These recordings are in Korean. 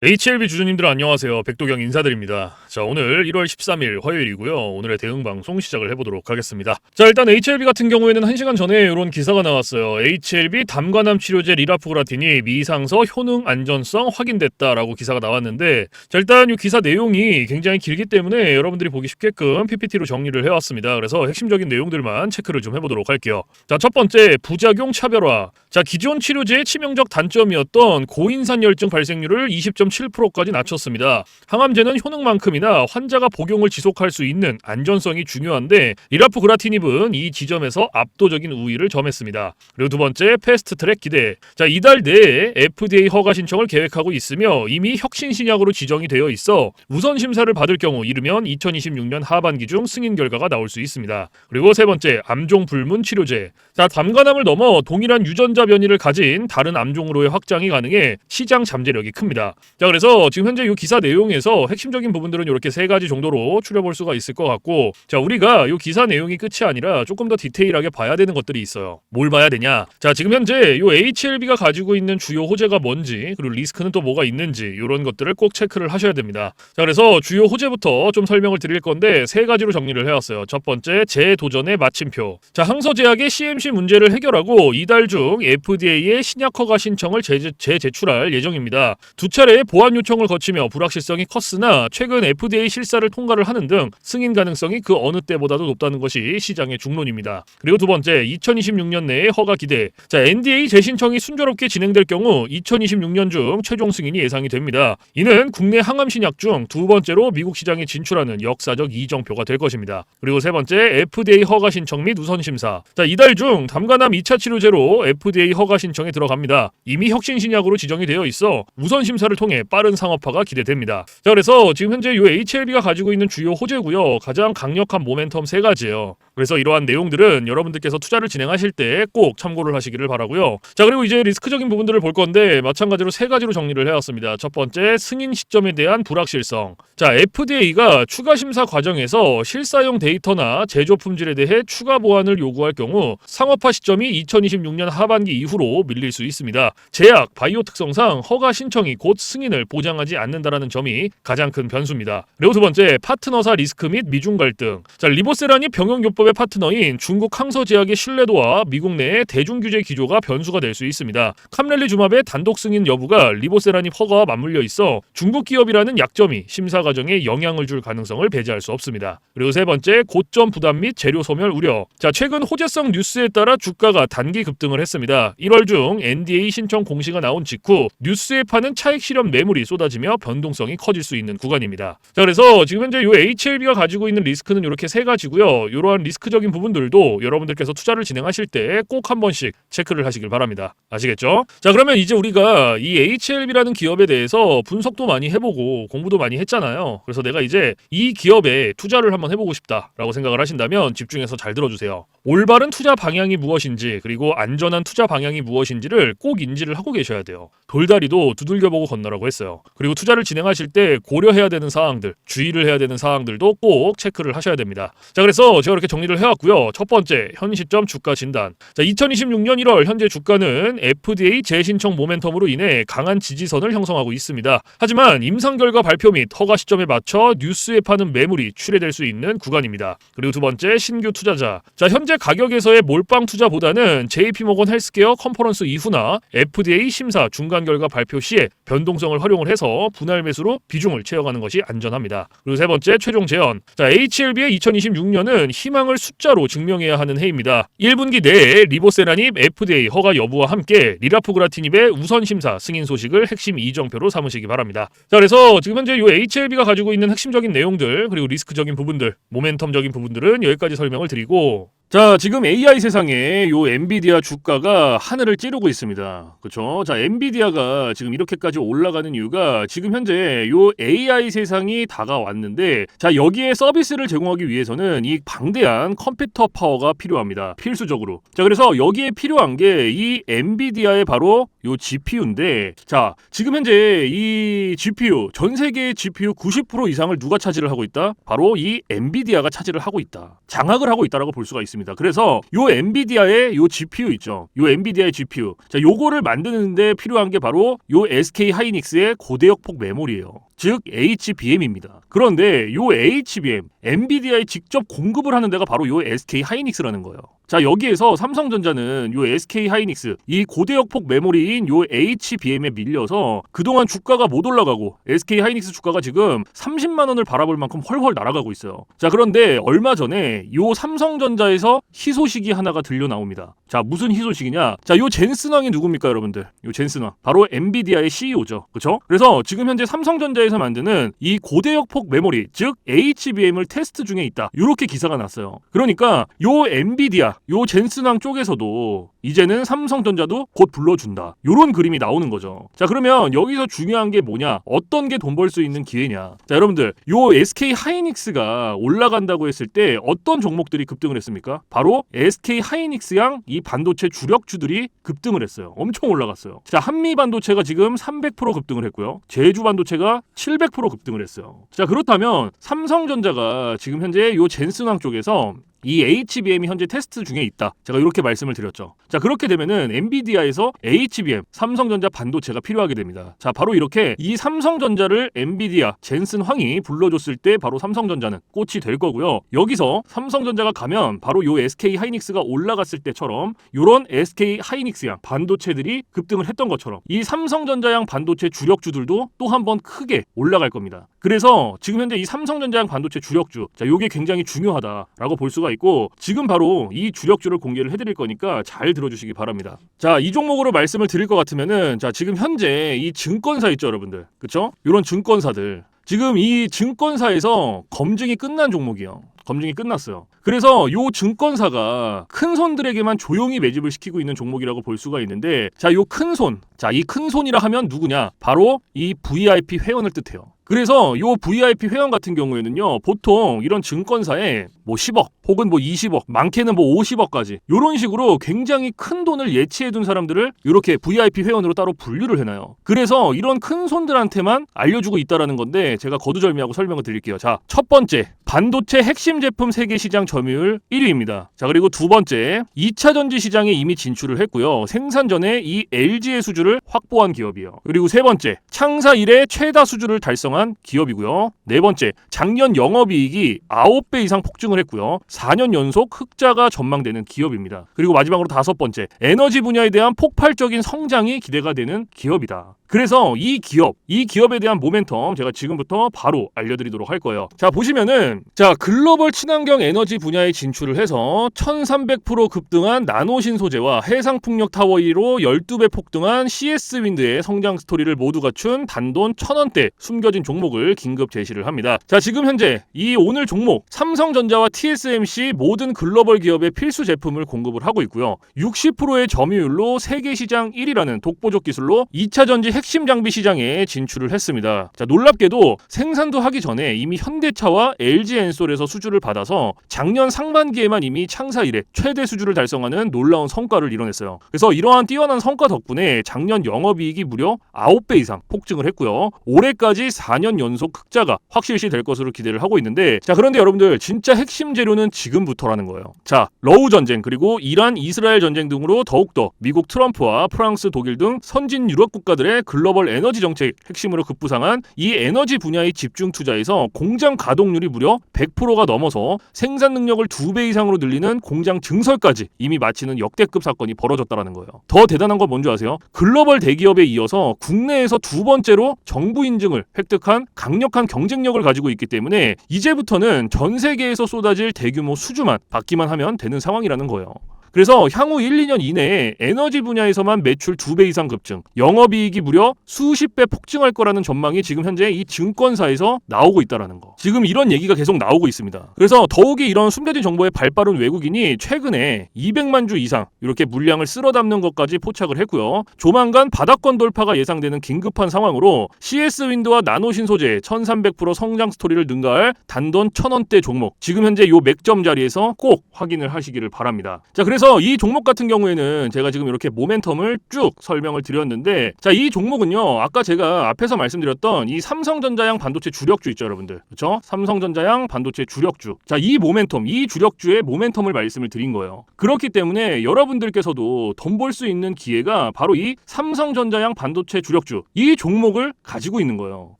HLB 주주님들 안녕하세요. 백도경 인사드립니다. 자, 오늘 1월 13일 화요일이고요. 오늘의 대응 방송 시작을 해보도록 하겠습니다. 자, 일단 HLB 같은 경우에는 1시간 전에 이런 기사가 나왔어요. HLB 담관암 치료제 리라프그라틴이 미상서 효능 안전성 확인됐다라고 기사가 나왔는데, 자, 일단 이 기사 내용이 굉장히 길기 때문에 여러분들이 보기 쉽게끔 PPT로 정리를 해왔습니다. 그래서 핵심적인 내용들만 체크를 좀 해보도록 할게요. 자, 첫 번째, 부작용 차별화. 자, 기존 치료제의 치명적 단점이었던 고인산열증 발생률을 20.7%까지 낮췄습니다. 항암제는 효능만큼이나 환자가 복용을 지속할 수 있는 안전성이 중요한데 리라프그라티닙은 이 지점에서 압도적인 우위를 점했습니다. 그리고 두 번째, 패스트트랙 기대. 자, 이달 내에 FDA 허가 신청을 계획하고 있으며 이미 혁신 신약으로 지정이 되어 있어 우선 심사를 받을 경우 이르면 2026년 하반기 중 승인 결과가 나올 수 있습니다. 그리고 세 번째, 암종 불문 치료제. 자, 담관암을 넘어 동일한 유전자 변이를 가진 다른 암종으로의 확장이 가능해 시장 잠재력이 큽니다. 자, 그래서 지금 현재 이 기사 내용에서 핵심적인 부분들은 이렇게 세 가지 정도로 추려볼 수가 있을 것 같고, 자, 우리가 이 기사 내용이 끝이 아니라 조금 더 디테일하게 봐야 되는 것들이 있어요. 뭘 봐야 되냐? 자, 지금 현재 이 HLB가 가지고 있는 주요 호재가 뭔지, 그리고 리스크는 또 뭐가 있는지 이런 것들을 꼭 체크를 하셔야 됩니다. 자, 그래서 주요 호재부터 좀 설명을 드릴 건데 세 가지로 정리를 해왔어요. 첫 번째, 재도전의 마침표. 자, 항서제약의 CMC 문제를 해결하고 이달 중 FDA의 신약 허가 신청을 재제출할 예정입니다. 두 차례의 보완 요청을 거치며 불확실성이 컸으나 최근 FDA 실사를 통과를 하는 등 승인 가능성이 그 어느 때보다도 높다는 것이 시장의 중론입니다. 그리고 두 번째, 2026년 내에 허가 기대. 자, NDA 재신청이 순조롭게 진행될 경우 2026년 중 최종 승인이 예상이 됩니다. 이는 국내 항암 신약 중 두 번째로 미국 시장에 진출하는 역사적 이정표가 될 것입니다. 그리고 세 번째, FDA 허가 신청 및 우선 심사. 자, 이달 중 담관암 2차 치료제로 FDA 허가 신청에 들어갑니다. 이미 혁신 신약으로 지정이 되어 있어 우선 심사를 통해 빠른 상업화가 기대됩니다. 자, 그래서 지금 현재 이 HLB가 가지고 있는 주요 호재고요. 가장 강력한 모멘텀 세 가지예요. 그래서 이러한 내용들은 여러분들께서 투자를 진행하실 때 꼭 참고를 하시기를 바라고요. 자, 그리고 이제 리스크적인 부분들을 볼 건데 마찬가지로 세 가지로 정리를 해왔습니다. 첫 번째, 승인 시점에 대한 불확실성. 자, FDA가 추가 심사 과정에서 실사용 데이터나 제조 품질에 대해 추가 보완을 요구할 경우 상업화 시점이 2026년 하반기 이후로 밀릴 수 있습니다. 제약, 바이오 특성상 허가 신청이 곧 승인을 보장하지 않는다라는 점이 가장 큰 변수입니다. 그리고 두 번째, 파트너사 리스크 및 미중 갈등. 자, 리보세란이 병용요법의 파트너인 중국 항서제약의 신뢰도와 미국 내의 대중규제 기조가 변수가 될 수 있습니다. 캄렐리주맙의 단독 승인 여부가 리보세란이 허가와 맞물려 있어 중국 기업이라는 약점이 심사 과정에 영향을 줄 가능성을 배제할 수 없습니다. 그리고 세 번째, 고점 부담 및 재료 소멸 우려. 자, 최근 호재성 뉴스에 따라 주가가 단기 급등을 했습니다. 1월 중 NDA 신청 공시가 나온 직후 뉴스에 파는 차익 실현 매물이 쏟아지며 변동성이 커질 수 있는 구간입니다. 자, 그래서 지금 현재 이 HLB가 가지고 있는 리스크는 이렇게 세 가지고요. 이러한 리스크적인 부분들도 여러분들께서 투자를 진행하실 때 꼭 한 번씩 체크를 하시길 바랍니다. 아시겠죠? 자, 그러면 이제 우리가 이 HLB라는 기업에 대해서 분석도 많이 해보고 공부도 많이 했잖아요. 그래서 내가 이제 이 기업에 투자를 한번 해보고 싶다라고 생각을 하신다면 집중해서 잘 들어주세요. 올바른 투자 방향이 무엇인지, 그리고 안전한 투자 방향이 무엇인지를 꼭 인지를 하고 계셔야 돼요. 돌다리도 두들겨보고 건너라고 했어요. 그리고 투자를 진행하실 때 고려해야 되는 사항들, 주의를 해야 되는 사항들도 꼭 체크를 하셔야 됩니다. 자, 그래서 제가 이렇게 정리를 해왔고요. 첫 번째, 현 시점 주가 진단. 자, 2026년 1월 현재 주가는 FDA 재신청 모멘텀으로 인해 강한 지지선을 형성하고 있습니다. 하지만 임상 결과 발표 및 허가 시점에 맞춰 뉴스에 파는 매물이 출회될 수 있는 구간입니다. 그리고 두 번째, 신규 투자자. 자, 현재 가격에서의 몰빵 투자보다는 JP모건 헬스케어 컨퍼런스 이후나 FDA 심사 중간 결과 발표 시에 변동성을 활용을 해서 분할 매수로 비중을 채워가는 것이 안전합니다. 그리고 세 번째, 최종 제언. 자, HLB의 2026년은 희망을 숫자로 증명해야 하는 해입니다. 1분기 내에 리보세라닙 FDA 허가 여부와 함께 리라프그라티닙의 우선 심사 승인 소식을 핵심 이정표로 삼으시기 바랍니다. 자, 그래서 지금 현재 이 HLB가 가지고 있는 핵심적인 내용들, 그리고 리스크적인 부분들, 모멘텀적인 부분들은 여기까지 설명을 드리고, 자, 지금 AI 세상에 요 엔비디아 주가가 하늘을 찌르고 있습니다. 그렇죠? 자, 엔비디아가 지금 이렇게까지 올라가는 이유가 지금 현재 요 AI 세상이 다가왔는데, 자, 여기에 서비스를 제공하기 위해서는 이 방대한 컴퓨터 파워가 필요합니다. 필수적으로. 자, 그래서 여기에 필요한 게 이 엔비디아의 바로 요 GPU인데, 자, 지금 현재 이 GPU, 전 세계의 GPU 90% 이상을 누가 차지를 하고 있다? 바로 이 엔비디아가 차지를 하고 있다. 장악을 하고 있다라고 볼 수가 있습니다. 있습니다. 그래서 요 엔비디아의 요 GPU 있죠. 요 엔비디아의 GPU. 자, 요거를 만드는데 필요한 게 바로 요 SK 하이닉스의 고대역폭 메모리예요. 즉 HBM입니다. 그런데 요 HBM, 엔비디아에 직접 공급을 하는 데가 바로 요 SK 하이닉스라는 거예요. 자, 여기에서 삼성전자는 요 SK 하이닉스 이 고대역폭 메모리인 요 HBM에 밀려서 그동안 주가가 못 올라가고 SK 하이닉스 주가가 지금 30만 원을 바라볼 만큼 헐헐 날아가고 있어요. 자, 그런데 얼마 전에 요 삼성전자에서 희소식이 하나가 들려 나옵니다. 자, 무슨 희소식이냐? 자, 요 젠슨왕이 누굽니까, 여러분들? 요 젠슨왕 바로 엔비디아의 CEO죠. 그렇죠? 그래서 지금 현재 삼성전자에서 만드는 이 고대역폭 메모리, 즉 HBM을 테스트 중에 있다. 이렇게 기사가 났어요. 그러니까 요 엔비디아, 요 젠슨왕 쪽에서도 이제는 삼성전자도 곧 불러준다. 요런 그림이 나오는 거죠. 자, 그러면 여기서 중요한 게 뭐냐? 어떤 게 돈 벌 수 있는 기회냐? 자, 여러분들, 요 SK 하이닉스가 올라간다고 했을 때 어떤 종목들이 급등을 했습니까? 바로 SK 하이닉스양 이 반도체 주력주들이 급등을 했어요. 엄청 올라갔어요. 자, 한미 반도체가 지금 300% 급등을 했고요. 제주 반도체가 700% 급등을 했어요. 자, 그렇다면 삼성전자가 지금 현재 요 젠슨왕 쪽에서 이 HBM이 현재 테스트 중에 있다. 제가 이렇게 말씀을 드렸죠. 자, 그렇게 되면은 엔비디아에서 HBM, 삼성전자 반도체가 필요하게 됩니다. 자, 바로 이렇게 이 삼성전자를 엔비디아, 젠슨 황이 불러줬을 때 바로 삼성전자는 꽃이 될 거고요. 여기서 삼성전자가 가면 바로 요 SK 하이닉스가 올라갔을 때처럼 요런 SK 하이닉스양 반도체들이 급등을 했던 것처럼 이 삼성전자양 반도체 주력주들도 또 한 번 크게 올라갈 겁니다. 그래서 지금 현재 이 삼성전자양 반도체 주력주, 자, 요게 굉장히 중요하다라고 볼 수가 있고 지금 바로 이 주력주를 공개를 해드릴 거니까 잘 들어주시기 바랍니다. 자, 이 종목으로 말씀을 드릴 것 같으면은 자, 지금 현재 이 증권사 있죠, 여러분들, 그쵸? 이런 증권사들 지금 이 증권사에서 검증이 끝난 종목이에요. 검증이 끝났어요. 그래서 요 증권사가 큰 손들에게만 조용히 매집을 시키고 있는 종목이라고 볼 수가 있는데 자, 요 큰 손, 자, 이 큰 손이라 하면 누구냐? 바로 이 VIP 회원을 뜻해요. 그래서 요 VIP 회원 같은 경우에는요, 보통 이런 증권사에 뭐 10억 혹은 뭐 20억, 많게는 뭐 50억까지 이런 식으로 굉장히 큰 돈을 예치해둔 사람들을 이렇게 VIP 회원으로 따로 분류를 해놔요. 그래서 이런 큰 손들한테만 알려주고 있다라는 건데 제가 거두절미하고 설명을 드릴게요. 자, 첫 번째, 반도체 핵심 제품 세계 시장 점유율 1위입니다. 자, 그리고 두 번째, 2차 전지 시장에 이미 진출을 했고요. 생산 전에 이 LG의 수주를 확보한 기업이에요. 그리고 세 번째, 창사 이래 최다 수주를 달성한 기업이고요. 네 번째, 작년 영업이익이 9배 이상 폭증을 했고요. 4년 연속 흑자가 전망되는 기업입니다. 그리고 마지막으로 다섯 번째, 에너지 분야에 대한 폭발적인 성장이 기대가 되는 기업이다. 그래서 이 기업에 대한 모멘텀 제가 지금부터 바로 알려드리도록 할 거예요. 자, 보시면은 자, 글로벌 친환경 에너지 분야에 진출을 해서 1300% 급등한 나노신 소재와 해상풍력 타워 1위로 12배 폭등한 CS윈드의 성장 스토리를 모두 갖춘 단돈 1000원대 숨겨진 종목을 긴급 제시를 합니다. 자, 지금 현재 이 오늘 종목 삼성전자와 TSMC 모든 글로벌 기업의 필수 제품을 공급을 하고 있고요. 60%의 점유율로 세계 시장 1위라는 독보적 기술로 2차 전지 핵심 장비 시장에 진출을 했습니다. 자, 놀랍게도 생산도 하기 전에 이미 현대차와 LG엔솔에서 수주를 받아서 작년 상반기에만 이미 창사 이래 최대 수주를 달성하는 놀라운 성과를 이뤄냈어요. 그래서 이러한 뛰어난 성과 덕분에 작년 영업이익이 무려 9배 이상 폭증을 했고요. 올해까지 4년 연속 흑자가 확실시 될 것으로 기대를 하고 있는데 자, 그런데 여러분들 진짜 핵심 재료는 지금부터라는 거예요. 자, 러우 전쟁 그리고 이란 이스라엘 전쟁 등으로 더욱더 미국 트럼프와 프랑스 독일 등 선진 유럽 국가들의 글로벌 에너지 정책 핵심으로 급부상한 이 에너지 분야의 집중 투자에서 공장 가동률이 무려 100%가 넘어서 생산 능력을 2배 이상으로 늘리는 공장 증설까지 이미 마치는 역대급 사건이 벌어졌다는 거예요. 더 대단한 건 뭔지 아세요? 글로벌 대기업에 이어서 국내에서 두 번째로 정부 인증을 획득한 강력한 경쟁력을 가지고 있기 때문에 이제부터는 전 세계에서 쏟아질 대규모 수주만 받기만 하면 되는 상황이라는 거예요. 그래서 향후 1, 2년 이내에 에너지 분야에서만 매출 2배 이상 급증, 영업이익이 무려 수십 배 폭증할 거라는 전망이 지금 현재 이 증권사에서 나오고 있다는 거. 지금 이런 얘기가 계속 나오고 있습니다. 그래서 더욱이 이런 숨겨진 정보에 발빠른 외국인이 최근에 200만 주 이상 이렇게 물량을 쓸어 담는 것까지 포착을 했고요. 조만간 바닥권 돌파가 예상되는 긴급한 상황으로 CS윈드와 나노신 소재 1300% 성장 스토리를 능가할 단돈 1000원대 종목. 지금 현재 요 맥점 자리에서 꼭 확인을 하시기를 바랍니다. 자, 그래서 그래서 이 종목 같은 경우에는 제가 지금 이렇게 모멘텀을 쭉 설명을 드렸는데, 자, 이 종목은요, 아까 제가 앞에서 말씀드렸던 이 삼성전자양 반도체 주력주 있죠, 여러분들. 그렇죠? 삼성전자양 반도체 주력주. 자, 이 모멘텀, 이 주력주의 모멘텀을 말씀을 드린 거예요. 그렇기 때문에 여러분들께서도 돈 벌 수 있는 기회가 바로 이 삼성전자양 반도체 주력주, 이 종목을 가지고 있는 거예요.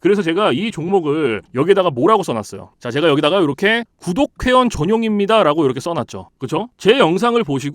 그래서 제가 이 종목을 여기다가 뭐라고 써놨어요. 자, 제가 여기다가 이렇게 구독 회원 전용입니다 라고 이렇게 써놨죠. 그쵸? 제 영상을 보시고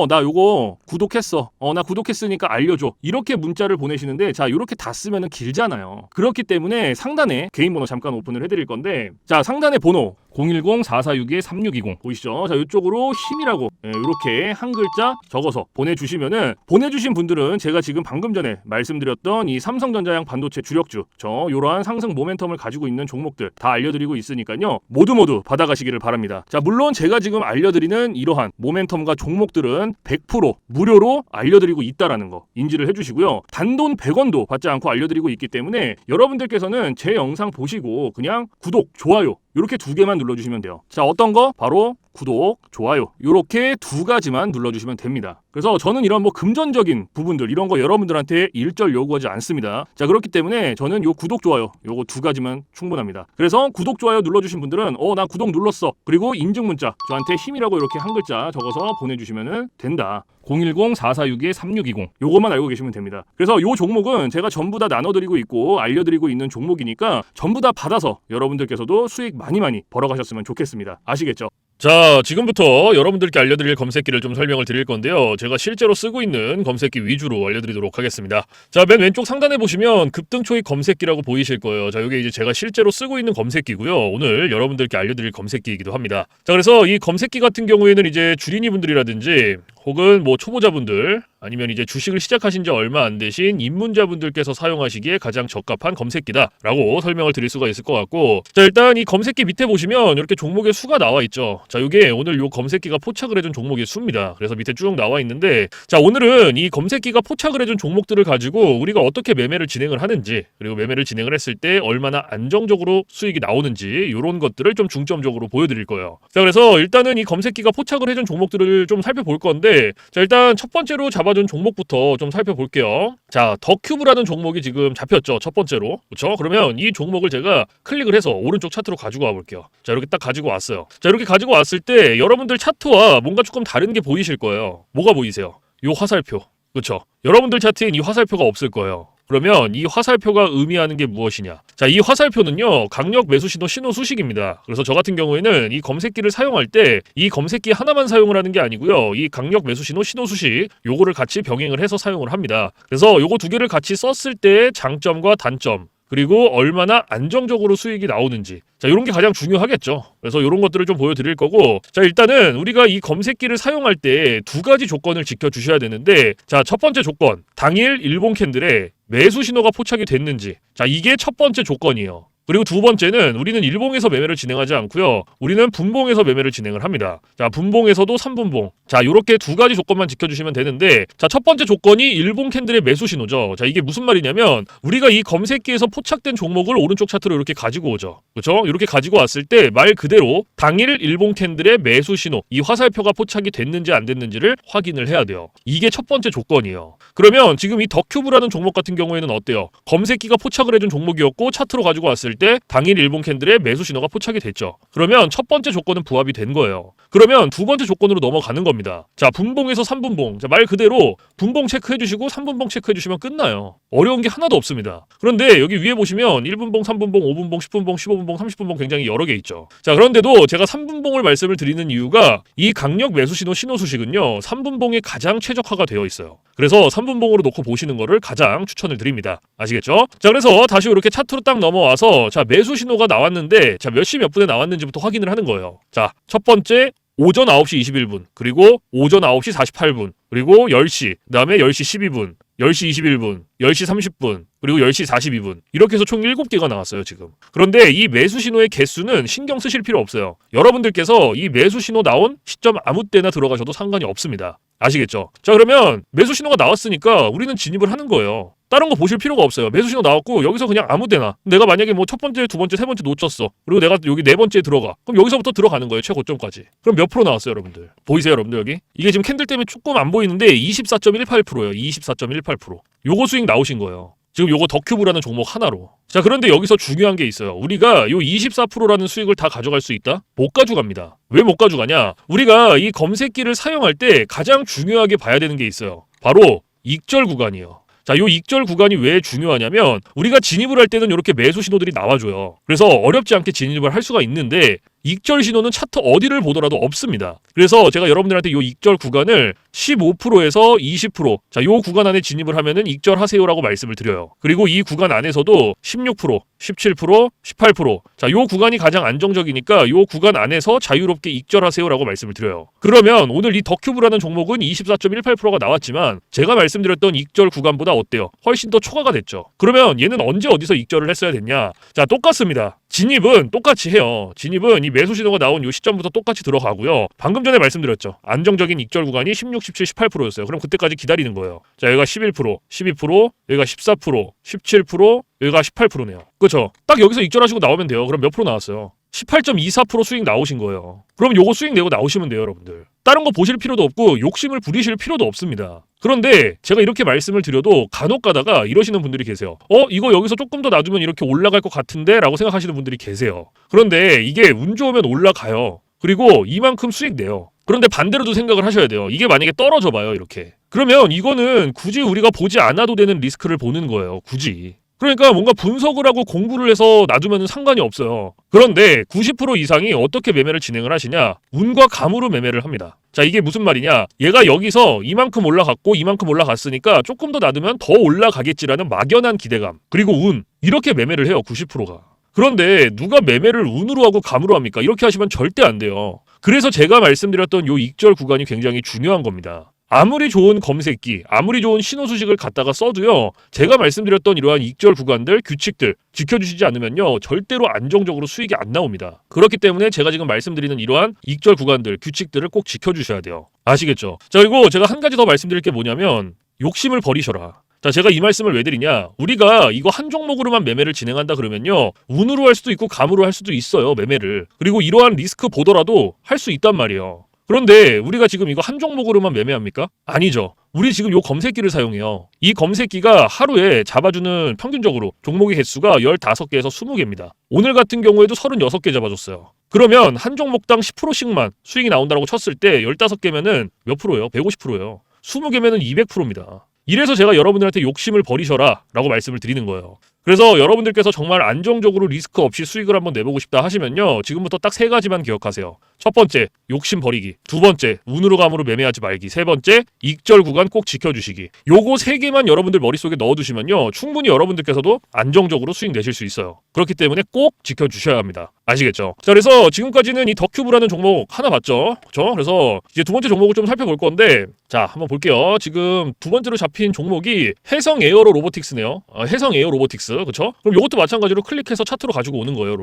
나 요거 구독했어, 나 구독했으니까 알려줘, 이렇게 문자를 보내시는데, 자, 이렇게 다 쓰면은 길잖아요. 그렇기 때문에 상단에 개인 번호 잠깐 오픈을 해드릴 건데, 자, 상단에 번호 010-4462-3620 보이시죠? 자, 이쪽으로 힘이라고 이렇게 한 글자 적어서 보내주시면은, 보내주신 분들은 제가 지금 방금 전에 말씀드렸던 이 삼성전자양 반도체 주력주, 요러한 상승 모멘텀을 가지고 있는 종목들 다 알려드리고 있으니까요, 모두 받아가시기를 바랍니다. 자, 물론 제가 지금 알려드리는 이러한 모멘텀과 종목들은 100% 무료로 알려드리고 있다라는 거 인지를 해주시고요. 단돈 100원도 받지 않고 알려드리고 있기 때문에 여러분들께서는 제 영상 보시고 그냥 구독, 좋아요 이렇게 두 개만 눌러주시면 돼요. 자, 어떤 거? 바로 구독, 좋아요 이렇게 두 가지만 눌러주시면 됩니다. 그래서 저는 이런 뭐 금전적인 부분들 이런 거 여러분들한테 일절 요구하지 않습니다. 자, 그렇기 때문에 저는 요 구독, 좋아요 요거 두 가지만 충분합니다. 그래서 구독, 좋아요 눌러주신 분들은 나 구독 눌렀어, 그리고 인증 문자 저한테 힘이라고 이렇게 한 글자 적어서 보내주시면 된다. 010-4462-3620 요것만 알고 계시면 됩니다. 그래서 요 종목은 제가 전부 다 나눠드리고 있고 알려드리고 있는 종목이니까 전부 다 받아서 여러분들께서도 수익 많이 벌어가셨으면 좋겠습니다. 아시겠죠? 자, 지금부터 여러분들께 알려드릴 검색기를 좀 설명을 드릴 건데요. 제가 실제로 쓰고 있는 검색기 위주로 알려드리도록 하겠습니다. 자, 맨 왼쪽 상단에 보시면 급등 초입 검색기라고 보이실 거예요. 자, 이게 이제 제가 실제로 쓰고 있는 검색기고요. 오늘 여러분들께 알려드릴 검색기이기도 합니다. 자, 그래서 이 검색기 같은 경우에는 이제 주린이 분들이라든지 혹은 뭐 초보자분들 아니면 이제 주식을 시작하신 지 얼마 안 되신 입문자분들께서 사용하시기에 가장 적합한 검색기다라고 설명을 드릴 수가 있을 것 같고, 자, 일단 이 검색기 밑에 보시면 이렇게 종목의 수가 나와 있죠. 자, 이게 오늘 요 검색기가 포착을 해준 종목의 수입니다. 그래서 밑에 쭉 나와 있는데, 자, 오늘은 이 검색기가 포착을 해준 종목들을 가지고 우리가 어떻게 매매를 진행을 하는지, 그리고 매매를 진행을 했을 때 얼마나 안정적으로 수익이 나오는지 이런 것들을 좀 중점적으로 보여드릴 거예요. 자, 그래서 일단은 이 검색기가 포착을 해준 종목들을 좀 살펴볼 건데, 자, 일단 첫 번째로 잡아준 종목부터 좀 살펴볼게요. 자, 더큐브라는 종목이 지금 잡혔죠. 첫 번째로. 그렇죠? 그러면 이 종목을 제가 클릭을 해서 오른쪽 차트로 가지고 와볼게요. 자, 이렇게 딱 가지고 왔어요. 자, 이렇게 가지고 왔을 때 여러분들 차트와 뭔가 조금 다른 게 보이실 거예요. 뭐가 보이세요? 요 화살표. 그렇죠? 여러분들 차트엔 이 화살표가 없을 거예요. 그러면 이 화살표가 의미하는 게 무엇이냐? 자, 이 화살표는요, 강력 매수 신호 수식입니다. 그래서 저 같은 경우에는 이 검색기를 사용할 때 이 검색기 하나만 사용을 하는 게 아니고요, 이 강력 매수 신호 수식 요거를 같이 병행을 해서 사용을 합니다. 그래서 요거 두 개를 같이 썼을 때의 장점과 단점, 그리고 얼마나 안정적으로 수익이 나오는지, 자, 이런 게 가장 중요하겠죠. 그래서 이런 것들을 좀 보여드릴 거고, 자, 일단은 우리가 이 검색기를 사용할 때 두 가지 조건을 지켜주셔야 되는데, 자, 첫 번째 조건, 당일 일본 캔들에 매수 신호가 포착이 됐는지, 자, 이게 첫 번째 조건이에요. 그리고 두 번째는 우리는 일봉에서 매매를 진행하지 않고요, 우리는 분봉에서 매매를 진행을 합니다. 자, 분봉에서도 3분봉. 자, 요렇게 두 가지 조건만 지켜주시면 되는데, 자, 첫 번째 조건이 일봉 캔들의 매수 신호죠. 자, 이게 무슨 말이냐면 우리가 이 검색기에서 포착된 종목을 오른쪽 차트로 이렇게 가지고 오죠. 그렇죠? 이렇게 가지고 왔을 때 말 그대로 당일 일봉 캔들의 매수 신호, 이 화살표가 포착이 됐는지 안 됐는지를 확인을 해야 돼요. 이게 첫 번째 조건이에요. 그러면 지금 이 더큐브라는 종목 같은 경우에는 어때요? 검색기가 포착을 해준 종목이었고 차트로 가지고 왔을 때 당일 일본 캔들의 매수 신호가 포착이 됐죠. 그러면 첫 번째 조건은 부합이 된 거예요. 그러면 두 번째 조건으로 넘어가는 겁니다. 자, 분봉에서 3분봉. 자, 말 그대로 분봉 체크해 주시고 3분봉 체크해 주시면 끝나요. 어려운 게 하나도 없습니다. 그런데 여기 위에 보시면 1분봉, 3분봉, 5분봉, 10분봉, 15분봉, 30분봉 굉장히 여러 개 있죠. 자, 그런데도 제가 3분봉을 말씀을 드리는 이유가 이 강력 매수 신호 수식은요, 3분봉에 가장 최적화가 되어 있어요. 그래서 3분봉으로 놓고 보시는 거를 가장 추천을 드립니다. 아시겠죠? 자, 그래서 다시 이렇게 차트로 딱 넘어와서, 자, 매수 신호가 나왔는데, 자, 몇 시 몇 분에 나왔는지부터 확인을 하는 거예요. 자, 첫 번째 오전 9시 21분, 그리고 오전 9시 48분, 그리고 10시, 그 다음에 10시 12분, 10시 21분, 10시 30분, 그리고 10시 42분. 이렇게 해서 총 7개가 나왔어요, 지금. 그런데 이 매수 신호의 개수는 신경 쓰실 필요 없어요. 여러분들께서 이 매수 신호 나온 시점 아무 때나 들어가셔도 상관이 없습니다. 아시겠죠? 자, 그러면 매수 신호가 나왔으니까 우리는 진입을 하는 거예요. 다른 거 보실 필요가 없어요. 매수 신호 나왔고 여기서 그냥 아무 데나 내가 만약에 뭐 첫 번째, 두 번째, 세 번째 놓쳤어. 그리고 내가 여기 네 번째에 들어가. 그럼 여기서부터 들어가는 거예요. 최고점까지. 그럼 몇 프로 나왔어요, 여러분들? 보이세요, 여러분들 여기? 이게 지금 캔들 때문에 조금 안 보이는데 24.18%예요. 24.18%. 요거 수익 나오신 거예요. 지금 요거 더큐브라는 종목 하나로. 자, 그런데 여기서 중요한 게 있어요. 우리가 요 24%라는 수익을 다 가져갈 수 있다? 못 가져갑니다. 왜 못 가져가냐? 우리가 이 검색기를 사용할 때 가장 중요하게 봐야 되는 게 있어요. 바로 익절 구간이에요. 자, 요 익절 구간이 왜 중요하냐면 우리가 진입을 할 때는 이렇게 매수 신호들이 나와줘요. 그래서 어렵지 않게 진입을 할 수가 있는데 익절 신호는 차트 어디를 보더라도 없습니다. 그래서 제가 여러분들한테 요 익절 구간을 15%에서 20%, 자, 요 구간 안에 진입을 하면은 익절하세요라고 말씀을 드려요. 그리고 이 구간 안에서도 16%, 17%, 18%, 자, 요 구간이 가장 안정적이니까 요 구간 안에서 자유롭게 익절하세요라고 말씀을 드려요. 그러면 오늘 이 더큐브라는 종목은 24.18%가 나왔지만 제가 말씀드렸던 익절 구간보다 어때요? 훨씬 더 초과가 됐죠. 그러면 얘는 언제 어디서 익절을 했어야 됐냐? 자, 똑같습니다. 진입은 똑같이 해요. 진입은 이 매수 신호가 나온 이 시점부터 똑같이 들어가고요. 방금 전에 말씀드렸죠. 안정적인 익절 구간이 16, 17, 18%였어요. 그럼 그때까지 기다리는 거예요. 자, 여기가 11%, 12%, 여기가 14%, 17%, 여기가 18%네요. 그렇죠? 딱 여기서 익절하시고 나오면 돼요. 그럼 몇 프로 나왔어요? 18.24% 수익 나오신 거예요. 그럼 요거 수익 내고 나오시면 돼요, 여러분들. 다른 거 보실 필요도 없고 욕심을 부리실 필요도 없습니다. 그런데 제가 이렇게 말씀을 드려도 간혹 가다가 이러시는 분들이 계세요. 이거 여기서 조금 더 놔두면 이렇게 올라갈 것 같은데? 라고 생각하시는 분들이 계세요. 그런데 이게 운 좋으면 올라가요. 그리고 이만큼 수익 내요. 그런데 반대로도 생각을 하셔야 돼요. 이게 만약에 떨어져 봐요, 이렇게. 그러면 이거는 굳이 우리가 보지 않아도 되는 리스크를 보는 거예요. 굳이. 그러니까 뭔가 분석을 하고 공부를 해서 놔두면 상관이 없어요. 그런데 90% 이상이 어떻게 매매를 진행을 하시냐? 운과 감으로 매매를 합니다. 자, 이게 무슨 말이냐? 얘가 여기서 이만큼 올라갔고 이만큼 올라갔으니까 조금 더 놔두면 더 올라가겠지라는 막연한 기대감. 그리고 운. 이렇게 매매를 해요, 90%가. 그런데 누가 매매를 운으로 하고 감으로 합니까? 이렇게 하시면 절대 안 돼요. 그래서 제가 말씀드렸던 요 익절 구간이 굉장히 중요한 겁니다. 아무리 좋은 검색기, 아무리 좋은 신호 수식을 갖다가 써도요, 제가 말씀드렸던 이러한 익절 구간들, 규칙들 지켜주시지 않으면요, 절대로 안정적으로 수익이 안 나옵니다. 그렇기 때문에 제가 지금 말씀드리는 이러한 익절 구간들, 규칙들을 꼭 지켜주셔야 돼요. 아시겠죠? 자, 그리고 제가 한 가지 더 말씀드릴 게 뭐냐면 욕심을 버리셔라. 자, 제가 이 말씀을 왜 드리냐? 우리가 이거 한 종목으로만 매매를 진행한다 그러면요, 운으로 할 수도 있고 감으로 할 수도 있어요, 매매를. 그리고 이러한 리스크 보더라도 할 수 있단 말이에요. 그런데 우리가 지금 이거 한 종목으로만 매매합니까? 아니죠. 우리 지금 요 검색기를 사용해요. 이 검색기가 하루에 잡아주는 평균적으로 종목의 개수가 15개에서 20개입니다. 오늘 같은 경우에도 36개 잡아줬어요. 그러면 한 종목당 10%씩만 수익이 나온다고 쳤을 때 15개면은 몇 프로예요? 150%예요. 20개면은 200%입니다. 이래서 제가 여러분들한테 욕심을 버리셔라 라고 말씀을 드리는 거예요. 그래서 여러분들께서 정말 안정적으로 리스크 없이 수익을 한번 내보고 싶다 하시면요, 지금부터 딱 3가지만 기억하세요. 첫 번째, 욕심 버리기. 두 번째, 운으로 감으로 매매하지 말기. 세 번째, 익절 구간 꼭 지켜주시기. 요거 3개만 여러분들 머릿속에 넣어두시면요, 충분히 여러분들께서도 안정적으로 수익 내실 수 있어요. 그렇기 때문에 꼭 지켜주셔야 합니다. 아시겠죠? 자, 그래서 지금까지는 이 더큐브라는 종목 하나 봤죠? 그렇죠? 그래서 이제 두 번째 종목을 좀 살펴볼 건데, 자, 한번 볼게요. 지금 두 번째로 잡힌 종목이 해성 에어로 로보틱스네요. 해성 에어 로보틱스. 그렇죠? 그럼 이것도 마찬가지로 클릭해서 차트로 가지고 오는 거예요.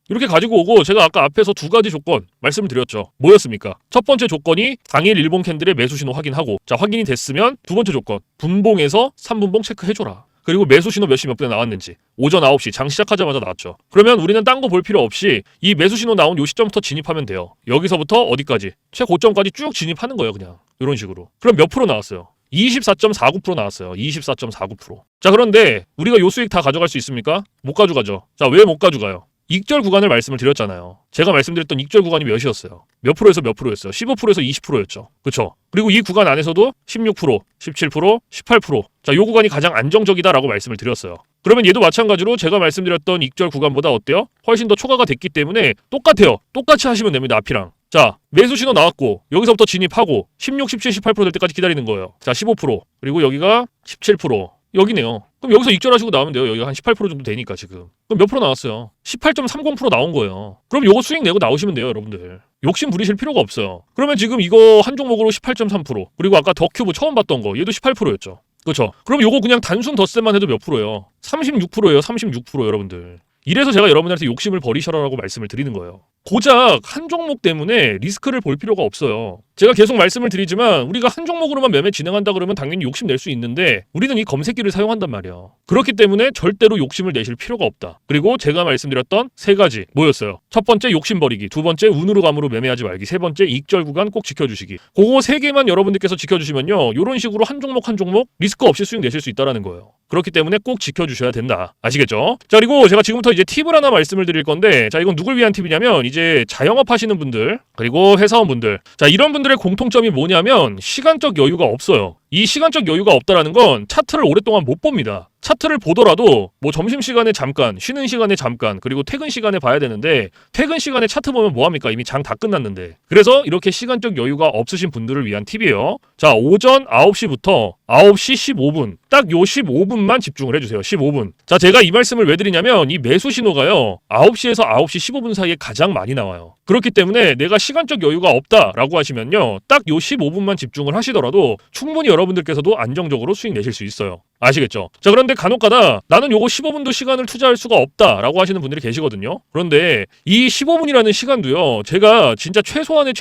이렇게 가지고 오고, 제가 아까 앞에서 2가지 조건 말씀드렸죠. 뭐였습니까? 첫 번째 조건이 당일 일봉 캔들의 매수 신호 확인하고, 자, 확인이 됐으면 두 번째 조건, 분봉에서 3분봉 체크해줘라. 그리고 매수 신호 몇 시 몇 분에 나왔는지 오전 9시 장 시작하자마자 나왔죠. 그러면 우리는 딴 거 볼 필요 없이 이 매수 신호 나온 요 시점부터 진입하면 돼요. 여기서부터 어디까지? 최고점까지 쭉 진입하는 거예요. 그냥 이런 식으로. 그럼 몇 프로 나왔어요? 24.49% 나왔어요. 24.49%. 자, 그런데 우리가 요 수익 다 가져갈 수 있습니까? 못 가져가죠. 자, 왜 못 가져가요? 익절 구간을 말씀을 드렸잖아요. 제가 말씀드렸던 익절 구간이 몇이었어요? 몇 프로에서 몇 프로였어요? 15%에서 20%였죠. 그쵸? 그리고 이 구간 안에서도 16%, 17%, 18%. 자, 요 구간이 가장 안정적이다라고 말씀을 드렸어요. 그러면 얘도 마찬가지로 제가 말씀드렸던 익절 구간보다 어때요? 훨씬 더 초과가 됐기 때문에 똑같아요. 똑같이 하시면 됩니다. 앞이랑. 자, 매수 신호 나왔고 여기서부터 진입하고 16, 17, 18% 될 때까지 기다리는 거예요. 자, 15%. 그리고 여기가 17%. 여기네요. 그럼 여기서 익절하시고 나오면 돼요. 여기가 한 18% 정도 되니까 지금. 그럼 몇 프로 나왔어요? 18.30% 나온 거예요. 그럼 요거 수익 내고 나오시면 돼요, 여러분들. 욕심 부리실 필요가 없어요. 그러면 지금 이거 한 종목으로 18.3%. 그리고 아까 더큐브 처음 봤던 거 얘도 18%였죠. 그렇죠? 그럼 요거 그냥 단순 덧셈만 해도 몇 프로예요? 36%예요. 36% 여러분들. 이래서 제가 여러분들한테 욕심을 버리셔라라고 말씀을 드리는 거예요. 고작 한 종목 때문에 리스크를 볼 필요가 없어요. 제가 계속 말씀을 드리지만 우리가 한 종목으로만 매매 진행한다 그러면 당연히 욕심 낼 수 있는데 우리는 이 검색기를 사용한단 말이에요. 그렇기 때문에 절대로 욕심을 내실 필요가 없다. 그리고 제가 말씀드렸던 세 가지 뭐였어요? 첫 번째 욕심 버리기, 두 번째 운으로 감으로 매매하지 말기, 세 번째 익절 구간 꼭 지켜주시기. 그거 세 개만 여러분들께서 지켜주시면요, 이런 식으로 한 종목 한 종목 리스크 없이 수익 내실 수 있다는 거예요. 그렇기 때문에 꼭 지켜주셔야 된다. 아시겠죠? 자, 그리고 제가 지금부터 이제 팁을 하나 말씀을 드릴 건데, 자, 이건 누굴 위한 팁이냐면 이제 자영업 하시는 분들 그리고 회사원분들, 자, 이런 분들의 공통점이 뭐냐면 시간적 여유가 없어요. 이 시간적 여유가 없다라는 건 차트를 오랫동안 못 봅니다. 차트를 보더라도 뭐 점심시간에 잠깐, 쉬는 시간에 잠깐, 그리고 퇴근 시간에 봐야 되는데 퇴근 시간에 차트 보면 뭐합니까? 이미 장 다 끝났는데. 그래서 이렇게 시간적 여유가 없으신 분들을 위한 팁이에요. 자, 오전 9시부터 9시 15분 딱 요 15분만 집중을 해주세요. 15분. 자, 제가 이 말씀을 왜 드리냐면 이 매수 신호가요 9시에서 9시 15분 사이에 가장 많이 나와요. 그렇기 때문에 내가 시간적 여유가 없다라고 하시면요 딱 요 15분만 집중을 하시더라도 충분히 여러분들께서도 안정적으로 수익 내실 수 있어요. 아시겠죠? 자, 그런데 간혹가다 나는 요거 15분도 시간을 투자할 수가 없다라고 하시는 분들이 계시거든요. 그런데 이 15분이라는 시간도요 제가 진짜 최소한의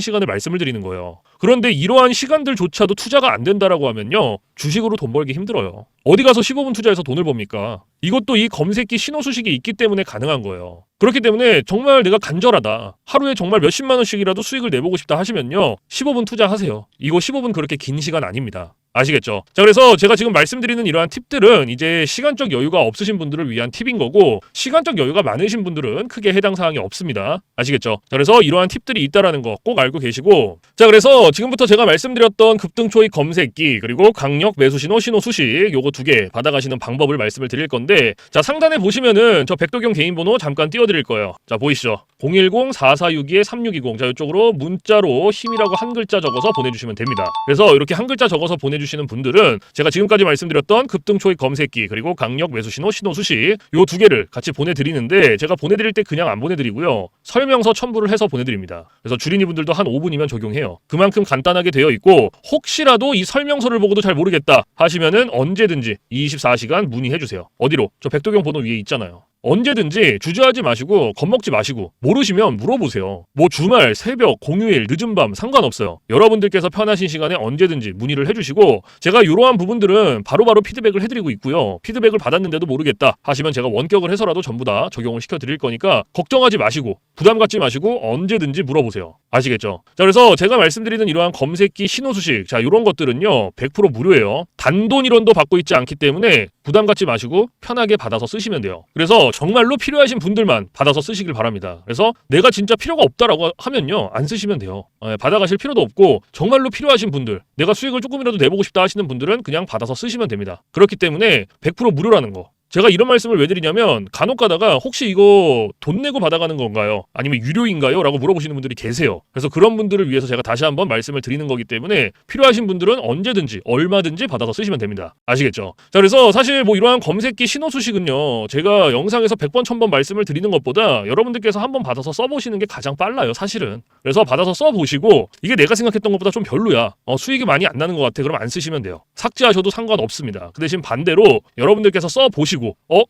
시간을 말씀을 드리는 거예요. 그런데 이러한 시간들조차도 투자가 안 된다라고 하면요 주식으로 돈 벌기 힘들어요. 어디 가서 15분 투자해서 돈을 법니까? 이것도 이 검색기 신호 수식이 있기 때문에 가능한 거예요. 그렇기 때문에 정말 내가 간절하다, 하루에 정말 몇십만 원씩이라도 수익을 내보고 싶다 하시면요 15분 투자하세요. 이거 15분 그렇게 긴 시간 아닙니다. 아시겠죠? 자, 그래서 제가 지금 말씀드리는 이러한 팁들은 이제 시간적 여유가 없으신 분들을 위한 팁인 거고 시간적 여유가 많으신 분들은 크게 해당 사항이 없습니다. 아시겠죠? 자, 그래서 이러한 팁들이 있다라는 거 꼭 알고 계시고, 자, 그래서 지금부터 제가 말씀드렸던 급등초익 검색기 그리고 강력 매수신호 신호 수식 요거 두 개 받아가시는 방법을 말씀을 드릴 건데, 자, 상단에 보시면은 저 백도경 개인 번호 잠깐 띄워드릴 거예요. 자, 보이시죠? 010-4462-3620. 자, 이쪽으로 문자로 힘이라고 한 글자 적어서 보내주시면 됩니다. 그래서 이렇게 한 글자 적어서 보내주시는 분들은 제가 지금까지 말씀드렸던 급등초익 검색기 그리고 강력 매수신호 신호 수식 요 두 개를 같이 보내드리는데, 제가 보내드릴 때 그냥 안 보내드리고요 설명서 첨부를 해서 보내드립니다. 그래서 주린이분들도 한 5분이면 적용해요. 그만큼 간단하게 되어 있고, 혹시라도 이 설명서를 보고도 잘 모르겠다 하시면은 언제든지 24시간 문의해주세요. 어디로? 저 백도경 번호 위에 있잖아요. 언제든지 주저하지 마시고 겁먹지 마시고 모르시면 물어보세요. 뭐 주말, 새벽, 공휴일, 늦은 밤 상관없어요. 여러분들께서 편하신 시간에 언제든지 문의를 해주시고, 제가 이러한 부분들은 바로바로 피드백을 해드리고 있고요. 피드백을 받았는데도 모르겠다 하시면 제가 원격을 해서라도 전부 다 적용을 시켜드릴 거니까 걱정하지 마시고 부담 갖지 마시고 언제든지 물어보세요. 아시겠죠? 자, 그래서 제가 말씀드리는 이러한 검색기 신호 수식, 자, 이런 것들은요 100% 무료예요. 단돈 1원도 받고 있지 않기 때문에 부담 갖지 마시고 편하게 받아서 쓰시면 돼요. 그래서 정말로 필요하신 분들만 받아서 쓰시길 바랍니다. 그래서 내가 진짜 필요가 없다라고 하면요 안 쓰시면 돼요. 받아가실 필요도 없고, 정말로 필요하신 분들, 내가 수익을 조금이라도 내보고 싶다 하시는 분들은 그냥 받아서 쓰시면 됩니다. 그렇기 때문에 100% 무료라는 거. 제가 이런 말씀을 왜 드리냐면 간혹 가다가 혹시 이거 돈 내고 받아가는 건가요? 아니면 유료인가요? 라고 물어보시는 분들이 계세요. 그래서 그런 분들을 위해서 제가 다시 한번 말씀을 드리는 거기 때문에 필요하신 분들은 언제든지 얼마든지 받아서 쓰시면 됩니다. 아시겠죠? 자, 그래서 사실 뭐 이러한 검색기 신호 수식은요 제가 영상에서 100번 1000번 말씀을 드리는 것보다 여러분들께서 한번 받아서 써보시는 게 가장 빨라요, 사실은. 그래서 받아서 써보시고 이게 내가 생각했던 것보다 좀 별로야, 수익이 많이 안 나는 것 같아, 그럼 안 쓰시면 돼요. 삭제하셔도 상관없습니다. 그 대신 반대로 여러분들께서 써보시고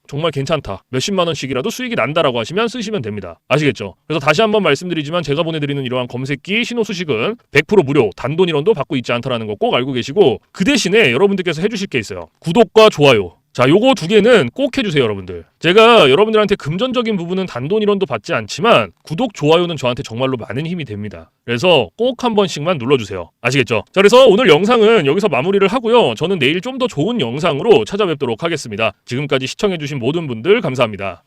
정말 괜찮다, 몇십만 원씩이라도 수익이 난다라고 하시면 쓰시면 됩니다. 아시겠죠? 그래서 다시 한번 말씀드리지만 제가 보내드리는 이러한 검색기 신호 수식은 100% 무료, 단돈 1원도 받고 있지 않다라는 거 꼭 알고 계시고, 그 대신에 여러분들께서 해주실 게 있어요. 구독과 좋아요. 자, 요거 두 개는 꼭 해주세요, 여러분들. 제가 여러분들한테 금전적인 부분은 단돈 1원도 받지 않지만 구독, 좋아요는 저한테 정말로 많은 힘이 됩니다. 그래서 꼭 한 번씩만 눌러주세요. 아시겠죠? 자, 그래서 오늘 영상은 여기서 마무리를 하고요. 저는 내일 좀 더 좋은 영상으로 찾아뵙도록 하겠습니다. 지금까지 시청해주신 모든 분들 감사합니다.